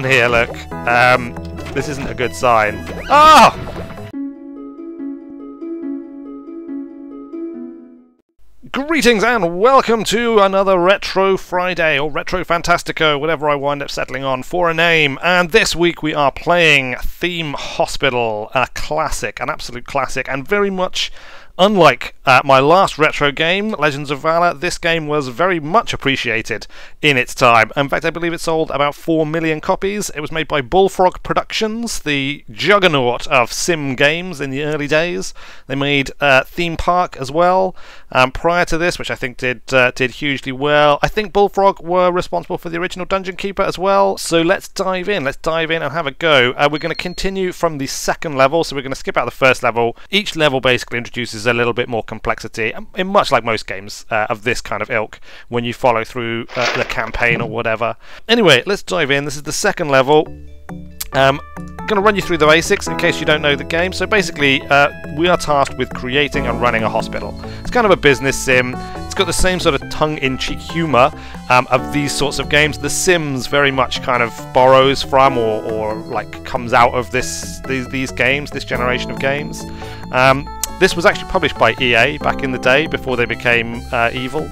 here, look. This isn't a good sign. Ah! Greetings and welcome to another Retro Friday, or Retro Fantastico, whatever I wind up settling on for a name. And this week we are playing Theme Hospital, a classic, an absolute classic, and very much unlike my last retro game, Legends of Valor. This game was very much appreciated in its time. In fact, I believe it sold about 4 million copies. It was made by Bullfrog Productions, the juggernaut of sim games in the early days. They made Theme Park as well prior to this, which I think did hugely well. I think Bullfrog were responsible for the original Dungeon Keeper as well. So let's dive in. Let's dive in and have a go. We're going to continue from the second level, so we're going to skip out the first level. Each level basically introduces a little bit more complexity, in much like most games of this kind of ilk, when you follow through the campaign or whatever. Anyway, let's dive in. This is the second level. I'm going to run you through the basics in case you don't know the game. So basically, we are tasked with creating and running a hospital. It's kind of a business sim. It's got the same sort of tongue-in-cheek humour of these sorts of games. The Sims very much kind of borrows from or like comes out of these games, this generation of games. This was actually published by EA back in the day before they became evil.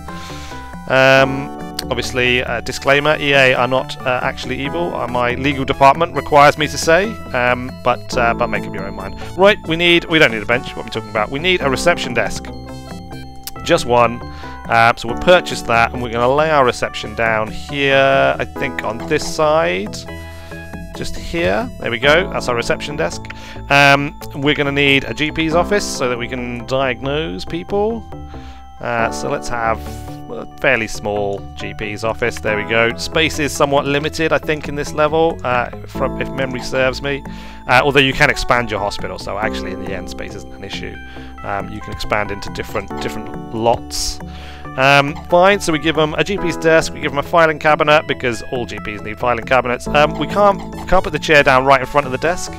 Obviously, disclaimer, EA are not actually evil. My legal department requires me to say, but make up your own mind. Right, we don't need a bench, what are we talking about? We need a reception desk. Just one. So we'll purchase that, and we're going to lay our reception down here, I think on this side. Just here. There we go. That's our reception desk. We're going to need a GP's office so that we can diagnose people. So let's have a fairly small GP's office. There we go. Space is somewhat limited, I think, in this level, if memory serves me. Although you can expand your hospital, so actually in the end space isn't an issue. You can expand into different lots. Fine, so we give them a GP's desk, we give them a filing cabinet, because all GPs need filing cabinets. We can't put the chair down right in front of the desk,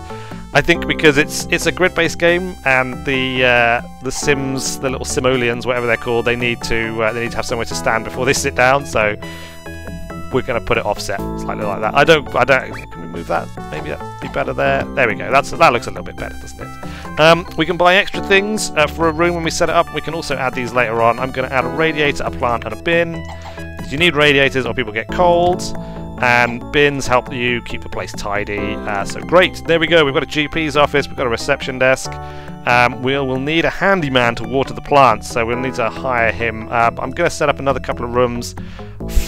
I think, because it's a grid-based game, and the Sims, the little simoleons, whatever they're called, they need to have somewhere to stand before they sit down. So we're going to put it offset slightly like that. I don't. Can we move that? Maybe that'd be better there. There we go. That looks a little bit better, doesn't it? We can buy extra things for a room when we set it up. We can also add these later on. I'm going to add a radiator, a plant, and a bin. You need radiators or people get cold, and bins help you keep the place tidy. So great. There we go. We've got a GP's office. We've got a reception desk. We'll need a handyman to water the plants, so we'll need to hire him. I'm going to set up another couple of rooms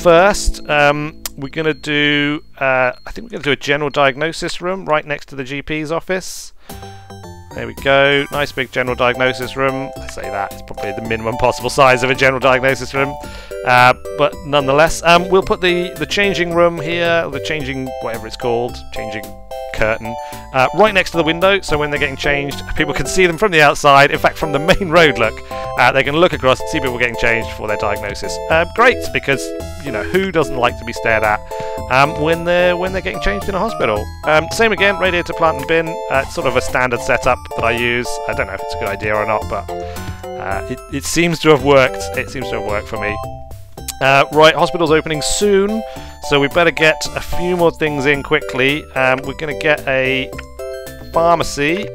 first. We're going to do, I think we're going to do a general diagnosis room right next to the GP's office. There we go. Nice big general diagnosis room. I say that, it's probably the minimum possible size of a general diagnosis room. But nonetheless, we'll put the changing room here, the changing, whatever it's called, changing curtain, right next to the window, so when they're getting changed, people can see them from the outside. In fact, from the main road, look, they can look across and see people getting changed for their diagnosis. Great, because, you know, who doesn't like to be stared at when they're getting changed in a hospital? Same again, radiator, plant, and bin. It's sort of a standard setup that I use. I don't know if it's a good idea or not, but it seems to have worked. It seems to have worked for me. Right, hospital's opening soon, so we better get a few more things in quickly. We're going to get a pharmacy,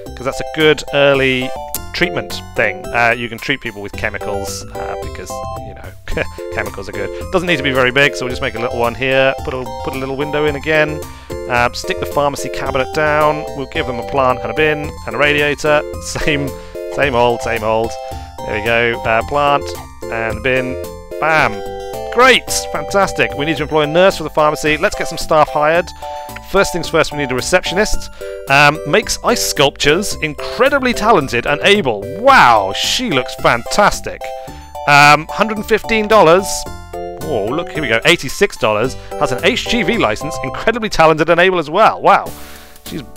because that's a good early treatment thing. You can treat people with chemicals, because, you know, chemicals are good. Doesn't need to be very big, so we'll just make a little one here, put a little window in again, stick the pharmacy cabinet down, we'll give them a plant and a bin and a radiator. Same old. There we go, plant and bin. Bam! Great! Fantastic! We need to employ a nurse for the pharmacy. Let's get some staff hired. First things first, we need a receptionist. Makes ice sculptures. Incredibly talented and able. Wow! She looks fantastic. $115. Oh, look, here we go. $86. Has an HGV license. Incredibly talented and able as well. Wow!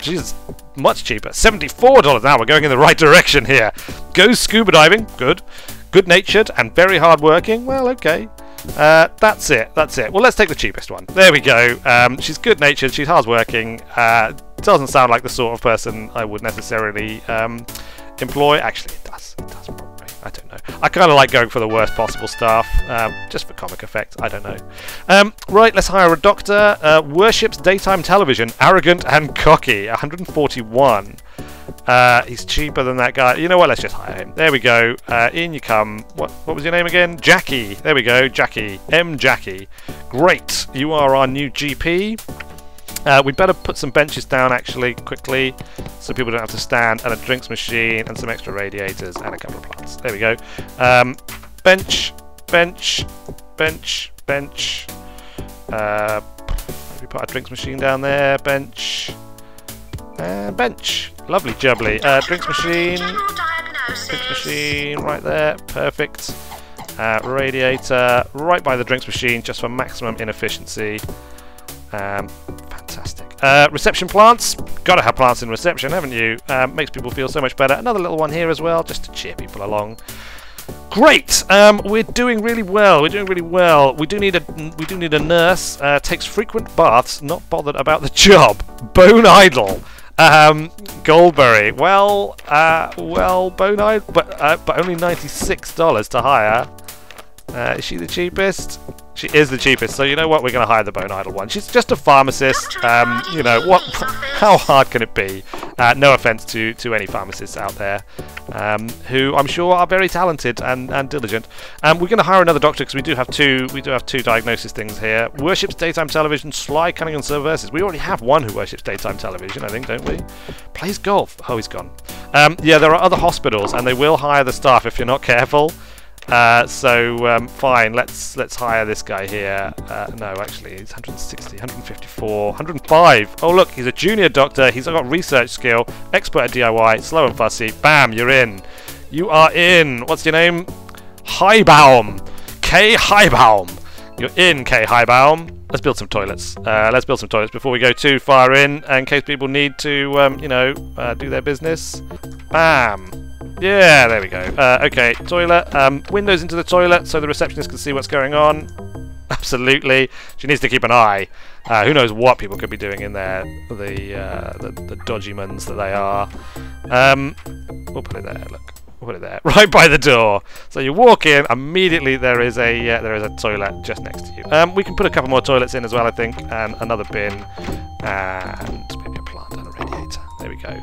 She's much cheaper. $74. Now we're going in the right direction here. Goes scuba diving. Good. Good-natured and very hard-working. Well, okay. That's it. Well, let's take the cheapest one. There we go. She's good-natured. She's hard-working. Doesn't sound like the sort of person I would necessarily employ. Actually, it does. It does probably. I don't know. I kind of like going for the worst possible staff, just for comic effect. I don't know. Right, let's hire a doctor. Worships daytime television, arrogant and cocky. 141. He's cheaper than that guy. You know what? Let's just hire him. There we go. In you come. What was your name again? Jackie. There we go. Jackie. Jackie. Great. You are our new GP. We'd better put some benches down actually quickly so people don't have to stand, and a drinks machine and some extra radiators and a couple of plants. There we go. Bench. Maybe put a drinks machine down there. Bench. Bench. Lovely jubbly. Drinks machine right there. Perfect. Radiator right by the drinks machine just for maximum inefficiency. Fantastic. Reception plants. Gotta have plants in reception, haven't you? Makes people feel so much better. Another little one here as well, just to cheer people along. Great. We're doing really well. We do need a nurse. Takes frequent baths. Not bothered about the job. Bone idle. Goldberry. Well, bone idle, but only $96 to hire. Is she the cheapest? She is the cheapest, so you know what? We're going to hire the Bone Idle one. She's just a pharmacist. You know what? How hard can it be? No offense to any pharmacists out there, who I'm sure are very talented and diligent. We're going to hire another doctor because we do have two diagnosis things here. Worships daytime television, sly, cunning, and subversive. We already have one who worships daytime television, I think, don't we? Plays golf. Oh, he's gone. Yeah, there are other hospitals, and they will hire the staff if you're not careful. Fine, let's hire this guy here. No, actually, he's 160, 154, 105. Oh, look, he's a junior doctor. He's got research skill, expert at DIY, slow and fussy. Bam, you're in. You are in. What's your name? Highbaum. K. Highbaum. You're in, K. Highbaum. Let's build some toilets. Let's build some toilets before we go too far in case people need to, do their business. Bam. Yeah, there we go. Okay, toilet. Windows into the toilet so the receptionist can see what's going on. Absolutely. She needs to keep an eye. Who knows what people could be doing in there. The dodgy muns that they are. We'll put it there, look. We'll put it there. Right by the door. So you walk in, immediately there is a toilet just next to you. We can put a couple more toilets in as well, I think, and another bin, and maybe a plant and a radiator. There we go.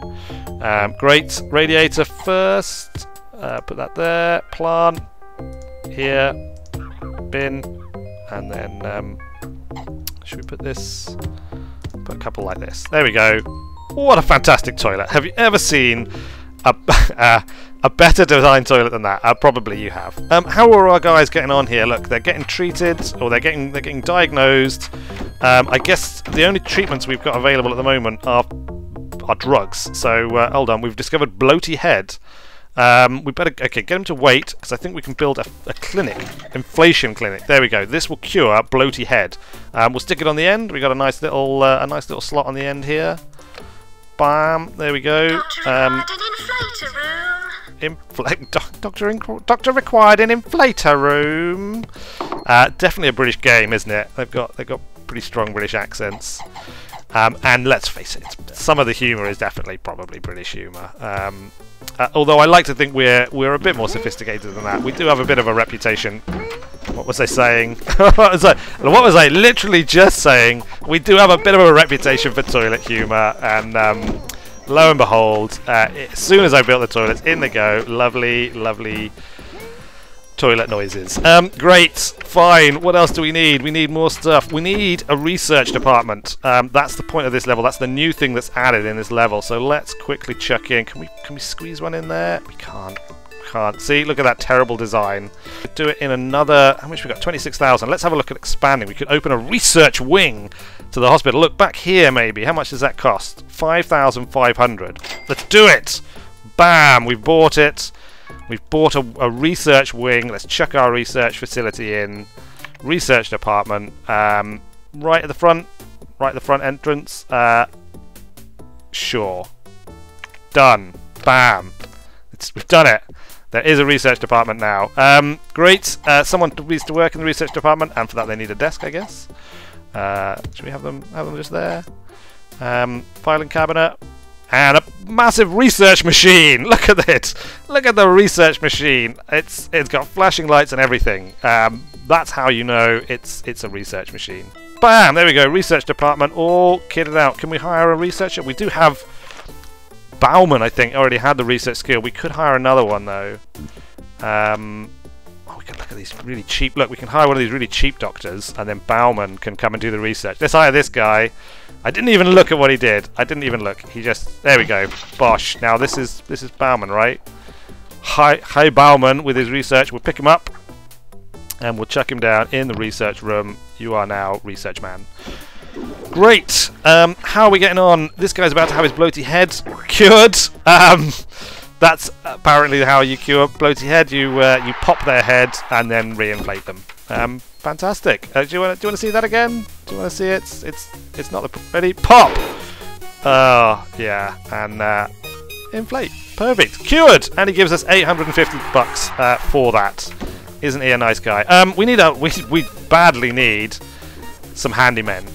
Great. Radiator first. Put that there. Plant. Here. Bin. And then, should we put this? Put a couple like this. There we go. What a fantastic toilet. Have you ever seen a better designed toilet than that? Probably you have. How are our guys getting on here? Look, they're getting treated, or they're getting diagnosed. I guess the only treatments we've got available at the moment are drugs. So hold on, we've discovered bloaty head. We better get him to wait because I think we can build a clinic, inflation clinic. There we go. This will cure bloaty head. We'll stick it on the end. We got a nice little slot on the end here. Bam. There we go. Doctor required an inflator room. Definitely a British game, isn't it? They've got pretty strong British accents. And let's face it, some of the humour is definitely probably British humour. Although I like to think we're a bit more sophisticated than that. We do have a bit of a reputation. What was I saying? What was I literally just saying? We do have a bit of a reputation for toilet humour, and lo and behold, as soon as I built the toilets, in they go. Lovely, lovely toilet noises. Great, fine. What else do we need? We need more stuff. We need a research department. That's the point of this level. That's the new thing that's added in this level. So let's quickly chuck in. Can we squeeze one in there? We can't. See, look at that terrible design. Do it in another. How much we got? 26,000. Let's have a look at expanding. We could open a research wing to the hospital. Look back here, maybe. How much does that cost? 5,500. Let's do it. Bam! We've bought it. We've bought a research wing. Let's chuck our research facility in. Research department. Right at the front. Right at the front entrance. Sure. Done. Bam. We've done it. There is a research department now. Great. Someone needs to work in the research department, and for that they need a desk, I guess. Should we have them just there? Filing cabinet. And a massive research machine! Look at it! Look at the research machine! It's got flashing lights and everything. That's how you know it's a research machine. Bam! There we go, research department all kitted out. Can we hire a researcher? We do have... Bauman, I think, already had the research skill. We could hire another one, though. Oh, we can look at these really cheap... Look, we can hire one of these really cheap doctors, and then Bauman can come and do the research. Let's hire this guy. I didn't even look at what he did. I didn't even look. He just... There we go. Bosh. Now, this is Bauman, right? Hi, Bauman, with his research. We'll pick him up, and we'll chuck him down in the research room. You are now research man. Great. How are we getting on? This guy's about to have his bloaty head cured. That's apparently how you cure bloaty head. You pop their head and then reinflate them. Fantastic. Do you want to see that again? Do you want to see it? It's not the ready. Pop. Yeah, and inflate. Perfect. Cured. And he gives us $850 for that. Isn't he a nice guy? We badly need some handymen.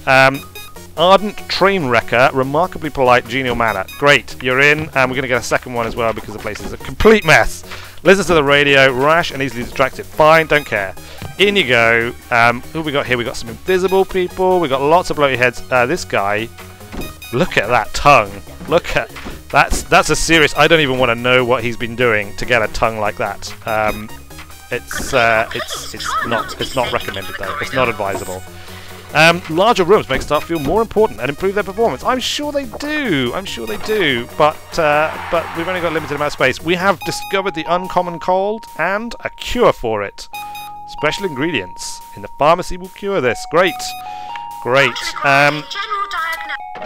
Ardent train wrecker, remarkably polite, genial manner. Great, you're in, and we're going to get a second one as well because the place is a complete mess. Listens to the radio, rash and easily distracted. Fine, don't care. In you go. Who have we got here? We got some invisible people. We got lots of bloaty heads. This guy, look at that tongue. Look at that's a serious. I don't even want to know what he's been doing to get a tongue like that. It's not recommended though. It's not advisable. Larger rooms make staff feel more important and improve their performance. I'm sure they do. I'm sure they do. But we've only got a limited amount of space. We have discovered the uncommon cold and a cure for it. Special ingredients in the pharmacy will cure this. Great, great.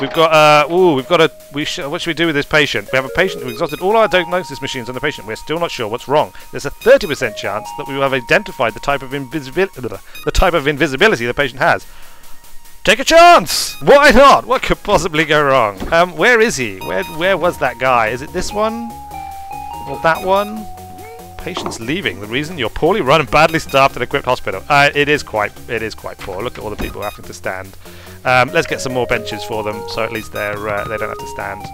We've got what should we do with this patient? We have a patient who exhausted all our diagnosis machines on the patient. We're still not sure what's wrong. There's a 30% chance that we will have identified the type of invisibility the patient has. Take a chance! Why not? What could possibly go wrong? Where is he? Where was that guy? Is it this one? Or that one? Patient's leaving. The reason you're poorly run and badly staffed and equipped hospital. It is quite poor. Look at all the people having to stand. Let's get some more benches for them, so at least they don't have to stand.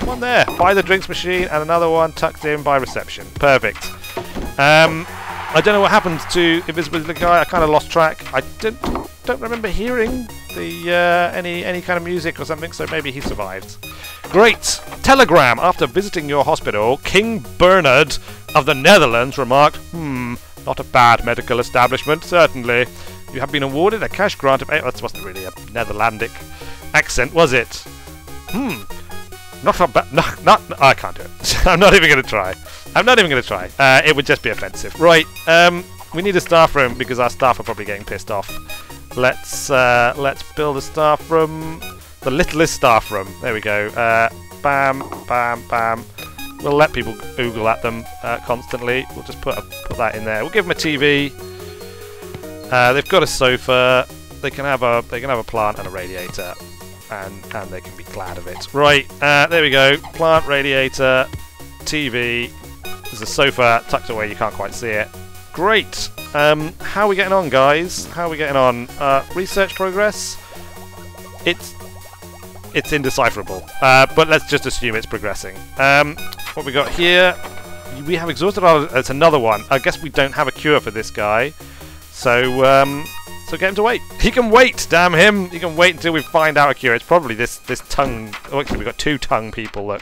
One there, by the drinks machine, and another one tucked in by reception. Perfect. I don't know what happened to Invisibility Guy. I kind of lost track. I don't remember hearing the any kind of music or something, so maybe he survived. Great. Telegram. After visiting your hospital, King Bernard of the Netherlands remarked, not a bad medical establishment, certainly. You have been awarded a cash grant of... That wasn't really a Netherlandic accent, was it? Not a bad... No, I can't do it. I'm not even going to try. I'm not even going to try. It would just be offensive. Right, we need a staff room because our staff are probably getting pissed off. Let's build a staff room. The littlest staff room. There we go. Bam, bam, bam. We'll let people oogle at them constantly. We'll just put that in there. We'll give them a TV. They've got a sofa. They can have a plant and a radiator, and they can be glad of it. Right, there we go. Plant, radiator, TV. There's a sofa tucked away. You can't quite see it. Great. How are we getting on, guys? How are we getting on? Research progress. It's indecipherable, but let's just assume it's progressing. What we got here? We have exhausted our... It's another one. I guess we don't have a cure for this guy. So get him to wait. He can wait, damn him! He can wait until we find out a cure. It's probably this tongue... Oh, actually, we've got two tongue people, look.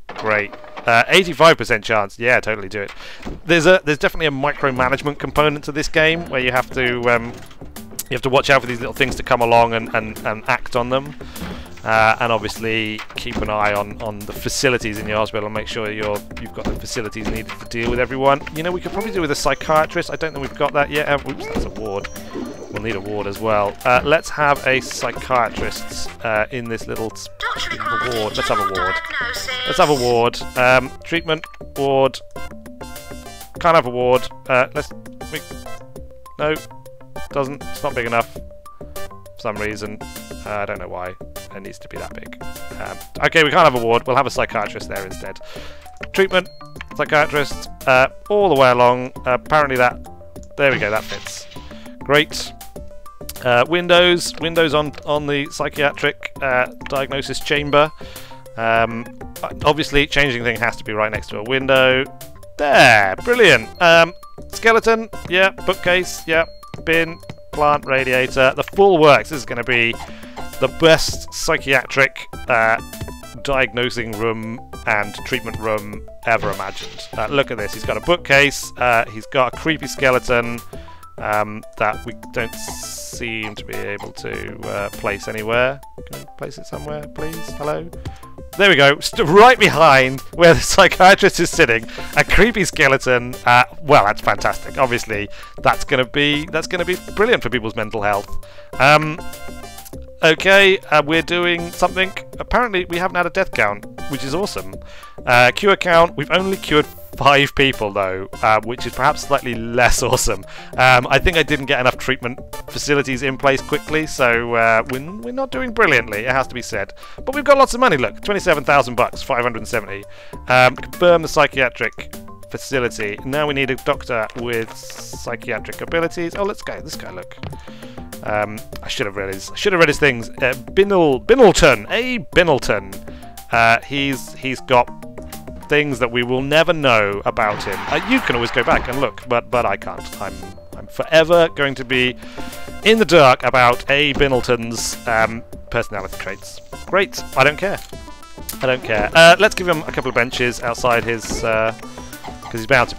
Great. 85% chance. Yeah, totally do it. There's definitely a micromanagement component to this game where you have to watch out for these little things to come along and act on them. And obviously keep an eye on the facilities in your hospital and make sure you've got the facilities needed to deal with everyone. You know, we could probably do with a psychiatrist. I don't think we've got that yet. Oops, that's a ward. We'll need a ward as well. Let's have a psychiatrist in this little ward. Let's have a ward. Let's have a ward. Treatment ward. Can't have a ward. No, doesn't. It's not big enough for some reason. I don't know why. It needs to be that big. Okay, we can't have a ward. We'll have a psychiatrist there instead. Treatment, psychiatrist, all the way along. Apparently that... There we go, that fits. Great. Windows on the psychiatric diagnosis chamber. Obviously, changing thing has to be right next to a window. There, brilliant. Skeleton, yeah. Bookcase, yeah. Bin, plant, radiator. The full works. This is going to be the best psychiatric diagnosing room and treatment room ever imagined. Look at this. He's got a bookcase. He's got a creepy skeleton that we don't seem to be able to place anywhere. Can we place it somewhere, please? Hello? There we go. Right behind where the psychiatrist is sitting, a creepy skeleton. Well, that's fantastic. Obviously, that's gonna be brilliant for people's mental health. Okay, we're doing something. Apparently, we haven't had a death count, which is awesome. Cure count, we've only cured 5 people, though, which is perhaps slightly less awesome. I think I didn't get enough treatment facilities in place quickly, so we're not doing brilliantly, it has to be said. But we've got lots of money, look, 27,000 bucks, 570. Confirm the psychiatric facility. Now we need a doctor with psychiatric abilities. Oh, let's go, this guy, look. I should have read his things. Binnelton, Binnelton. He's got things that we will never know about him. You can always go back and look, but I can't. I'm forever going to be in the dark about A. Binnelton's personality traits. Great. I don't care. I don't care. Let's give him a couple of benches outside his because he's bound to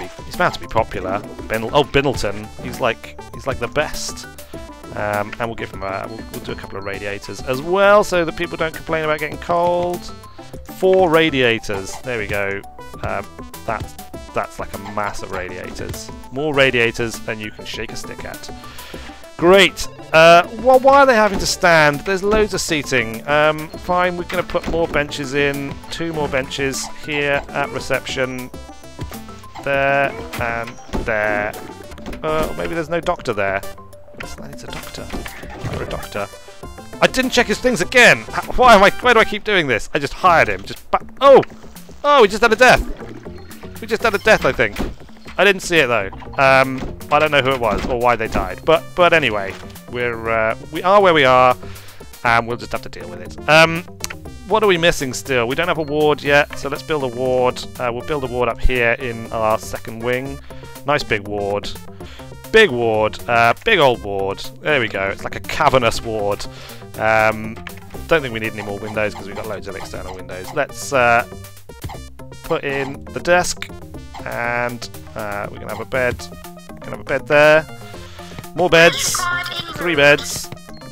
be popular. Binnelton. He's like the best. And we'll give him we'll do a couple of radiators as well, so that people don't complain about getting cold. 4 radiators. There we go. That's like a mass of radiators. More radiators than you can shake a stick at. Great. Well, why are they having to stand? There's loads of seating. Fine. We're going to put more benches in. 2 more benches here at reception. There and there. Maybe there's no doctor there. I need a doctor. Or a doctor. I didn't check his things again. Why do I keep doing this? I just hired him. Oh, we just had a death. We just had a death, I think. I didn't see it though. I don't know who it was or why they died. But anyway, we are where we are, and we'll just have to deal with it. What are we missing still? We don't have a ward yet, so let's build a ward. We'll build a ward up here in our second wing. Nice big ward. Big ward, big old ward. There we go. It's like a cavernous ward. Don't think we need any more windows because we've got loads of external windows. Let's put in the desk, and we're gonna have a bed. Gonna have a bed there. More beds. 3 beds.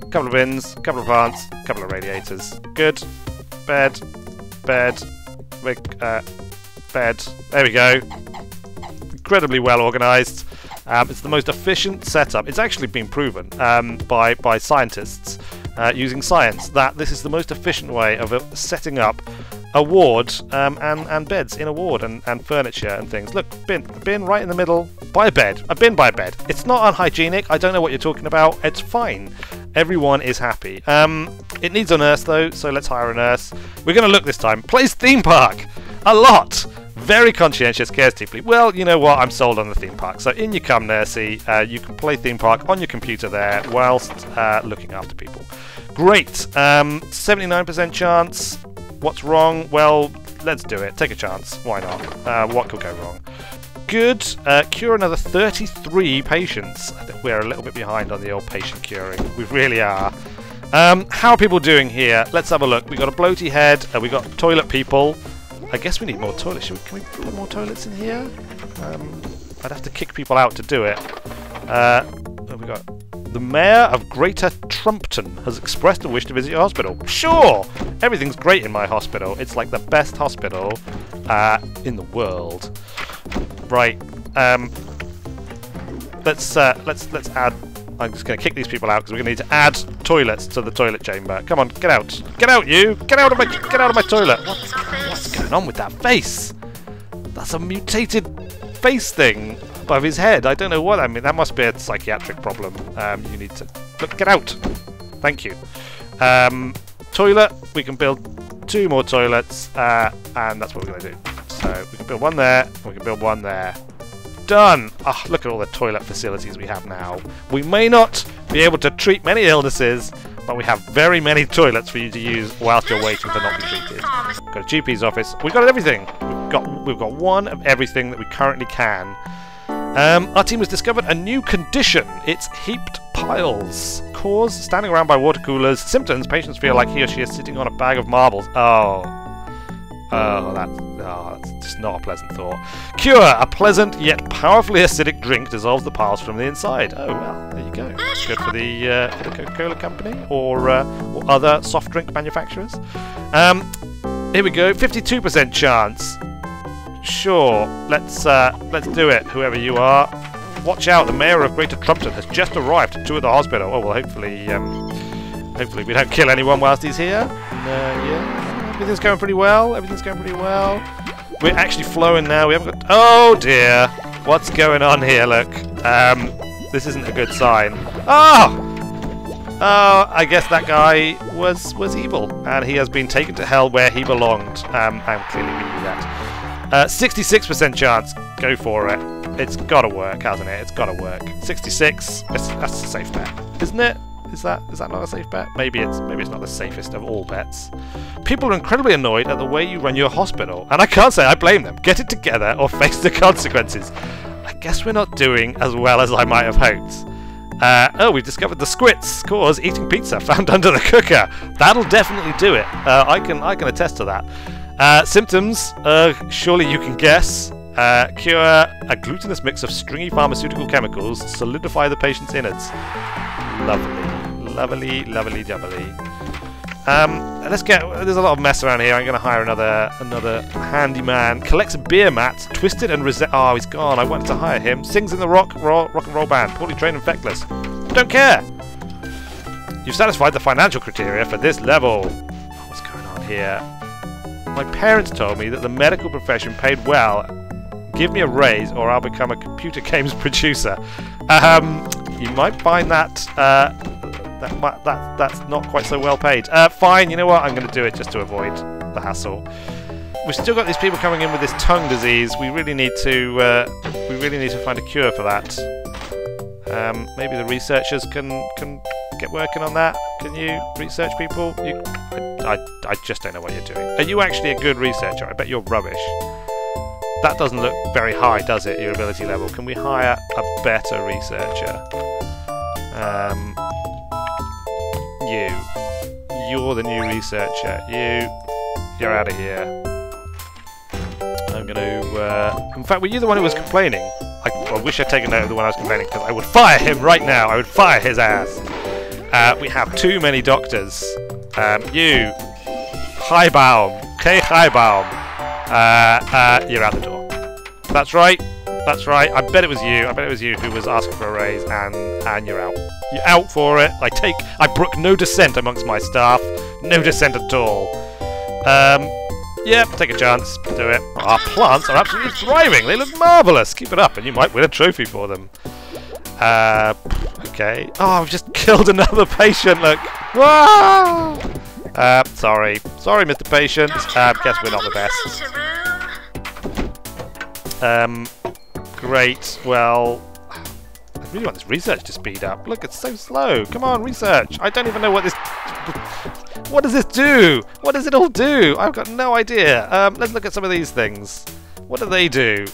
Couple of bins. Couple of plants. Couple of radiators. Good. Bed. Bed. Big bed. There we go. Incredibly well organised. It's the most efficient setup. It's actually been proven by scientists using science that this is the most efficient way of setting up a ward and beds in a ward and furniture and things. Look, a bin right in the middle by a bed. A bin by a bed. It's not unhygienic. I don't know what you're talking about. It's fine. Everyone is happy. It needs a nurse though, so let's hire a nurse. We're going to look this time. Plays theme park a lot. Very conscientious, cares deeply. Well, you know what? I'm sold on the theme park. So in you come, nursey. You can play theme park on your computer there whilst looking after people. Great. 79% chance. What's wrong? Well, let's do it. Take a chance. Why not? What could go wrong? Good. Cure another 33 patients. I think we're a little bit behind on the old patient curing. We really are. How are people doing here? Let's have a look. We've got a bloaty head. We've got toilet people. I guess we need more toilets. Can we put more toilets in here? I'd have to kick people out to do it. We got the mayor of Greater Trumpton has expressed a wish to visit your hospital. Sure, everything's great in my hospital. It's like the best hospital in the world. Right. Let's add. I'm just going to kick these people out because we're going to need to add toilets to the toilet chamber. Come on, get out! Get out, you! Get out of my toilet! What's going on with that face? That's a mutated face thing above his head. I don't know what I mean. That must be a psychiatric problem. You need to look. Get out! Thank you. Toilet. We can build 2 more toilets, and that's what we're going to do. So we can build one there. And we can build one there. Done! Look at all the toilet facilities we have now. We may not be able to treat many illnesses, but we have very many toilets for you to use whilst you're waiting to not be treated. Got a GP's office. We've got everything. We've got one of everything that we currently can. Our team has discovered a new condition. It's heaped piles. Cause, standing around by water coolers. Symptoms, patients feel like he or she is sitting on a bag of marbles. That's just not a pleasant thought. Cure, a pleasant yet powerfully acidic drink dissolves the piles from the inside. Oh, well, there you go. Good for the Coca-Cola company or other soft drink manufacturers. Here we go, 52% chance. Sure, let's do it, whoever you are. Watch out, the mayor of Greater Trumpton has just arrived to tour the hospital. Oh, well, hopefully we don't kill anyone whilst he's here. Yeah. Everything's going pretty well. We're actually flowing now. We haven't got... Oh dear. What's going on here? Look. This isn't a good sign. Oh! I guess that guy was evil, and he has been taken to hell where he belonged. And clearly we knew that. 66% chance. Go for it. It's got to work, hasn't it? It's got to work. 66. That's a safe bet, isn't it? Is that not a safe bet? Maybe it's not the safest of all bets. People are incredibly annoyed at the way you run your hospital, and I can't say I blame them. Get it together or face the consequences. I guess we're not doing as well as I might have hoped. We've discovered the squits cause eating pizza found under the cooker. That'll definitely do it. I can attest to that. Symptoms, surely you can guess. Cure, a glutinous mix of stringy pharmaceutical chemicals solidify the patient's innards. Lovely, jubbly. There's a lot of mess around here. I'm going to hire another handyman. Collects beer mats, twisted and oh, he's gone. I wanted to hire him. Sings in the rock and roll band. Poorly trained and feckless. Don't care. You've satisfied the financial criteria for this level. What's going on here? My parents told me that the medical profession paid well. Give me a raise, or I'll become a computer games producer. You might find that. That's not quite so well paid. Fine, you know what? I'm going to do it just to avoid the hassle. We've still got these people coming in with this tongue disease. We really need to find a cure for that. Maybe the researchers can get working on that. Can you, research people? I just don't know what you're doing. Are you actually a good researcher? I bet you're rubbish. That doesn't look very high, does it? Your ability level. Can we hire a better researcher? You're the new researcher. You're out of here. I'm going to... in fact, were you the one who was complaining? I wish I'd taken note of the one I was complaining, because I would fire him right now. I would fire his ass. We have too many doctors. You, Highbaum, K. Highbaum. You're out the door. That's right. I bet it was you who was asking for a raise, and you're out. You're out for it. I brook no dissent amongst my staff. No dissent at all. Yep, take a chance. Do it. Our plants are absolutely thriving. They look marvellous. Keep it up, and you might win a trophy for them. Okay. Oh, I've just killed another patient. Look. Whoa! Sorry, Mr. Patient. Guess we're not the best. Great. Well, I really want this research to speed up. Look, it's so slow. Come on, research. I don't even know what this... What does this do? What does it all do? I've got no idea. Let's look at some of these things. What do they do?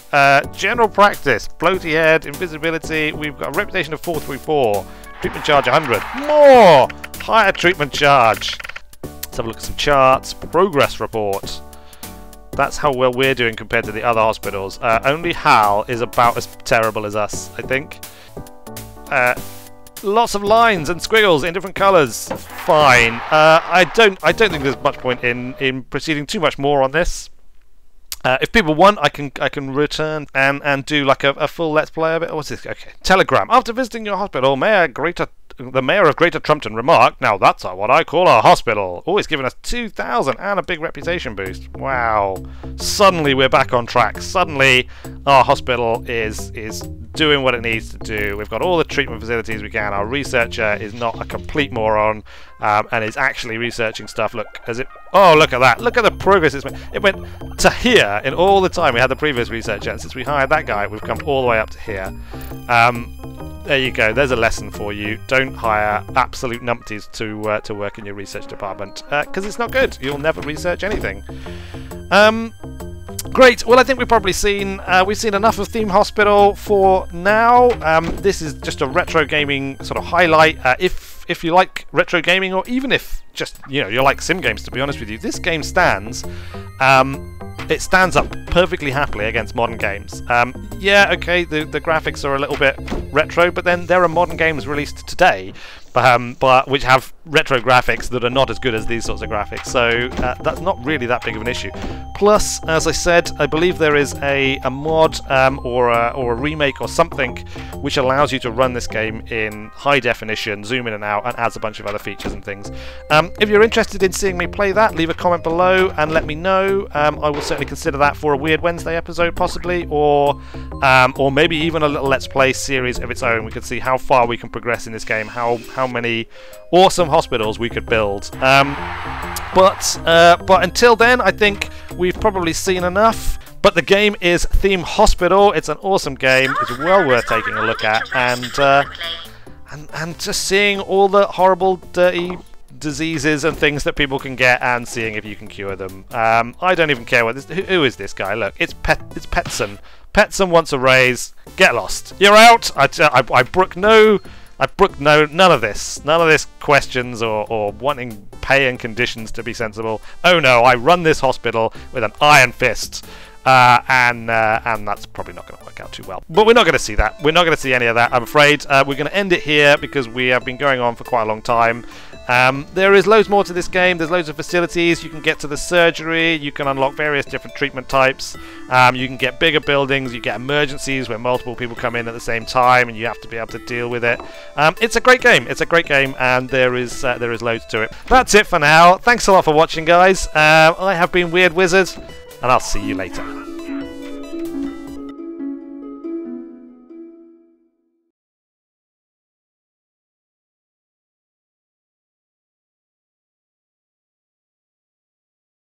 General practice, bloaty head, invisibility. We've got a reputation of 434. Treatment charge 100. More! Higher treatment charge. Let's have a look at some charts. Progress report. That's how well we're doing compared to the other hospitals. Only Hal is about as terrible as us, I think. Lots of lines and squiggles in different colours. Fine. I don't think there's much point in proceeding too much more on this. If people want, I can return and do like a full let's play of it. What's this? Okay. Telegram. After visiting your hospital, the mayor of Greater Trumpton remarked, "Now that's what I call a hospital. Always giving us 2,000 and a big reputation boost." Wow. Suddenly we're back on track. Suddenly our hospital is doing what it needs to do. We've got all the treatment facilities we can. Our researcher is not a complete moron and is actually researching stuff. Look, oh, look at that. Look at the progress it's made. It went to here in all the time we had the previous researcher, and since we hired that guy, we've come all the way up to here. There you go. There's a lesson for you. Don't hire absolute numpties to work in your research department because it's not good. You'll never research anything. Great. Well, I think we've probably seen enough of Theme Hospital for now. This is just a retro gaming sort of highlight. If you like retro gaming, or even if just you like sim games, to be honest with you, this game stands. It stands up perfectly happily against modern games. Yeah, okay, the graphics are a little bit retro, but then there are modern games released today, but which have retro graphics that are not as good as these sorts of graphics. So that's not really that big of an issue. Plus, as I said, I believe there is a mod or a remake or something which allows you to run this game in high definition, zoom in and out, and adds a bunch of other features and things. If you're interested in seeing me play that, leave a comment below and let me know. I will certainly consider that for a Weird Wednesday episode, possibly, or maybe even a little Let's Play series of its own. We could see how far we can progress in this game, how many awesome hospitals we could build. But until then, I think we've probably seen enough. But the game is Theme Hospital. It's an awesome game. It's well worth taking a look at, and just seeing all the horrible, dirty diseases and things that people can get, and seeing if you can cure them. I don't even care what this. Who is this guy? Look, it's Petson. Petson wants a raise. Get lost. You're out. I brook none of this. None of this questions or wanting pay and conditions to be sensible. Oh no, I run this hospital with an iron fist. And that's probably not going to work out too well. But we're not going to see that. We're not going to see any of that, I'm afraid. We're going to end it here because we have been going on for quite a long time. There is loads more to this game. There's loads of facilities. You can get to the surgery. You can unlock various different treatment types. You can get bigger buildings. You get emergencies where multiple people come in at the same time, and you have to be able to deal with it. It's a great game. It's a great game, and there is loads to it. That's it for now. Thanks a lot for watching, guys. I have been Weird Wizard, and I'll see you later.